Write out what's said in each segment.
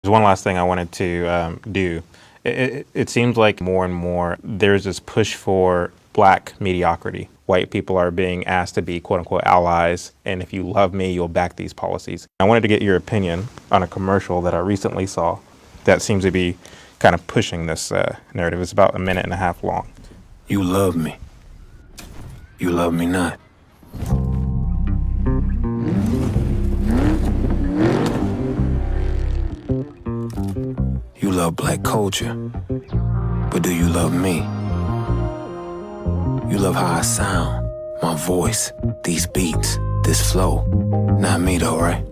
There's one last thing I wanted to do. It seems like more and more there's this push for black mediocrity. White people are being asked to be quote unquote allies, and if you love me, you'll back these policies. I wanted to get your opinion on a commercial that I recently saw that seems to be kind of pushing this narrative. It's about a minute and a half long. You love me. You love me not. You love black culture, but do you love me? You love how I sound, my voice, these beats, this flow. Not me though, right?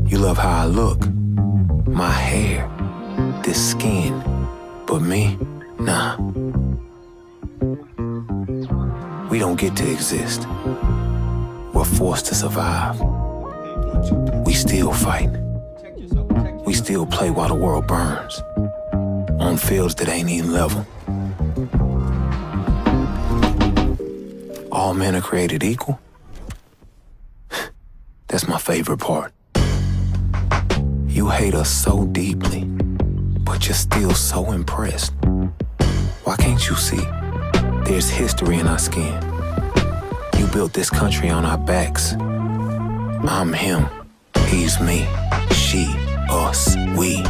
You love how I look, my hair, this skin, but me, nah. We don't get to exist. We're forced to survive. We still fight. We still play while the world burns, on fields that ain't even level. All men are created equal. That's my favorite part. You hate us so deeply, but you're still so impressed. Why can't you see? There's history in our skin. You built this country on our backs. I'm him, he's me, she, us, we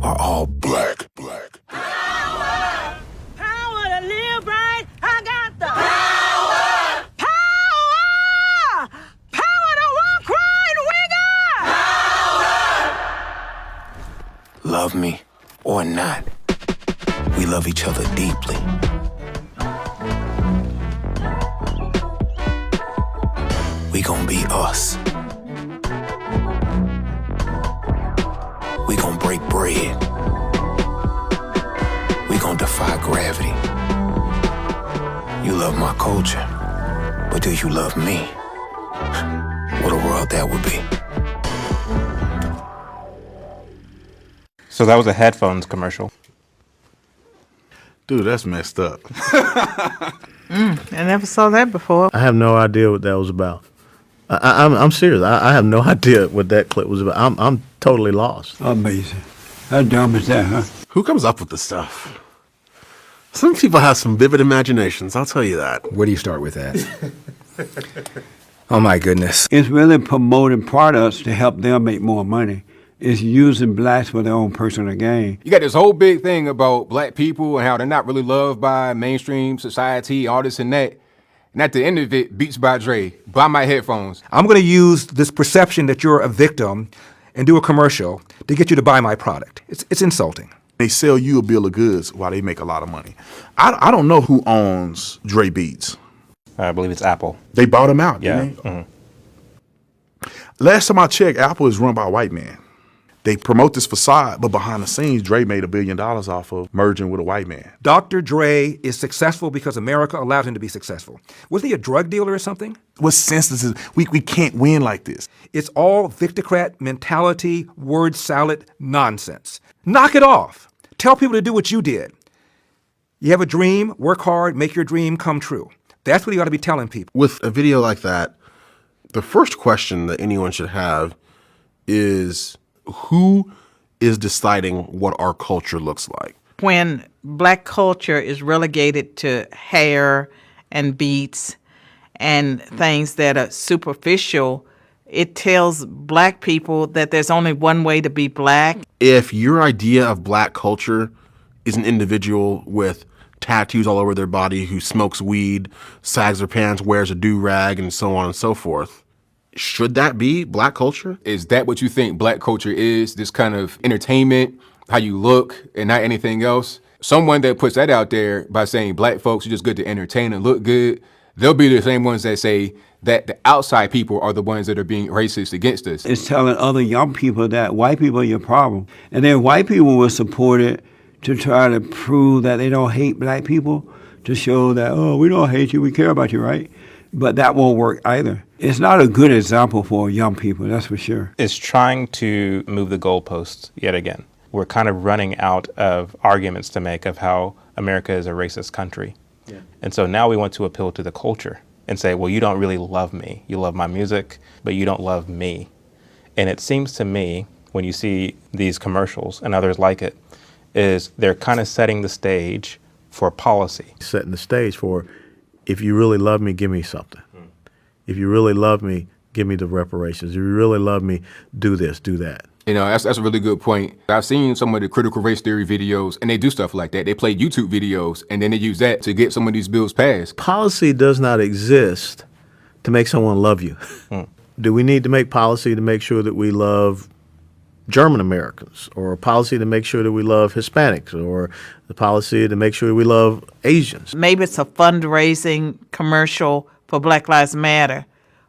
are all black. Power! Power to live right. I got the power! Power! Power to walk right. We got power! Love me or not, we love each other deeply. We gon' be us. We gon' break bread. We gon' defy gravity. You love my culture, but do you love me? What a world that would be. So that was a headphones commercial. Dude, that's messed up. I never saw that before. I have no idea what that was about. I'm serious. I have no idea what that clip was about. I'm totally lost. Amazing. How dumb is that, huh? Who comes up with this stuff? Some people have some vivid imaginations, I'll tell you that. Where do you start with that? Oh my goodness. It's really promoting products to help them make more money. It's using blacks for their own personal gain. You got this whole big thing about black people and how they're not really loved by mainstream society, all this and that. And at the end of it, Beats by Dre, buy my headphones. I'm going to use this perception that you're a victim and do a commercial to get you to buy my product. It's insulting. They sell you a bill of goods while they make a lot of money. I don't know who owns Dre Beats. I believe it's Apple. They bought him out, Yeah. didn't they? Last time I checked, Apple is run by a white man. They promote this facade, but behind the scenes, Dre made $1 billion off of merging with a white man. Dr. Dre is successful because America allowed him to be successful. Was he a drug dealer or something? What sense does this? We can't win like this. It's all victocrat mentality, word salad nonsense. Knock it off. Tell people to do what you did. You have a dream, work hard, make your dream come true. That's what you ought to be telling people. With a video like that, the first question that anyone should have is, who is deciding what our culture looks like? When black culture is relegated to hair and beats and things that are superficial, it tells black people that there's only one way to be black. If your idea of black culture is an individual with tattoos all over their body who smokes weed, sags their pants, wears a do-rag, and so on and so forth, should that be black culture? Is that what you think black culture is? This kind of entertainment, how you look and not anything else? Someone that puts that out there by saying black folks are just good to entertain and look good, they'll be the same ones that say that the outside people are the ones that are being racist against us. It's telling other young people that white people are your problem. And then white people will support it to try to prove that they don't hate black people, to show that, oh, we don't hate you, we care about you, right? But that won't work either. It's not a good example for young people, that's for sure. It's trying to move the goalposts yet again. We're kind of running out of arguments to make of how America is a racist country. Yeah. And so now we want to appeal to the culture and say, well, you don't really love me. You love my music, but you don't love me. And it seems to me, when you see these commercials and others like it, is they're kind of setting the stage for policy. Setting the stage for, if you really love me, give me something. If you really love me, give me the reparations. If you really love me, do this, do that. You know, that's a really good point. I've seen some of the critical race theory videos, and they do stuff like that. They play YouTube videos, and then they use that to get some of these bills passed. Policy does not exist to make someone love you. Do we need to make policy to make sure that we love German Americans, or a policy to make sure that we love Hispanics, or the policy to make sure we love Asians? Maybe it's a fundraising commercial for Black Lives Matter,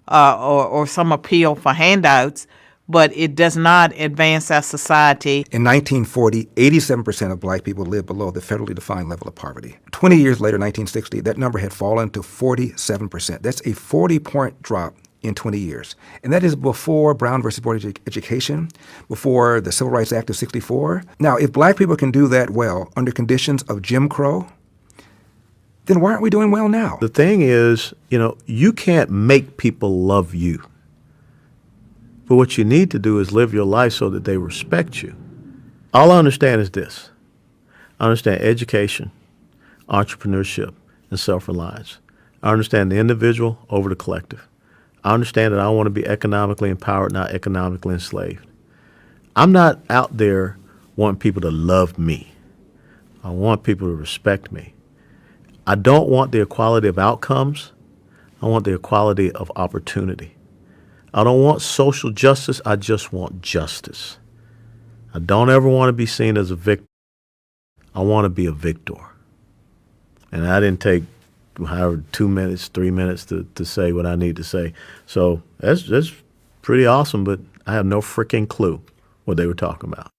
or some appeal for handouts, but it does not advance our society. In 1940, 87% of black people lived below the federally defined level of poverty. 20 years later, 1960, that number had fallen to 47%. That's a 40-point drop in 20 years. And that is before Brown versus Board of Education, before the Civil Rights Act of 64. Now, if black people can do that well under conditions of Jim Crow, then why aren't we doing well now? The thing is, you can't make people love you. But what you need to do is live your life so that they respect you. All I understand is this. I understand education, entrepreneurship, and self-reliance. I understand the individual over the collective. I understand that I want to be economically empowered, not economically enslaved. I'm not out there wanting people to love me. I want people to respect me. I don't want the equality of outcomes. I want the equality of opportunity. I don't want social justice. I just want justice. I don't ever want to be seen as a victim. I want to be a victor. And I didn't take 2 minutes, 3 minutes to say what I need to say. So that's pretty awesome, but I have no freaking clue what they were talking about.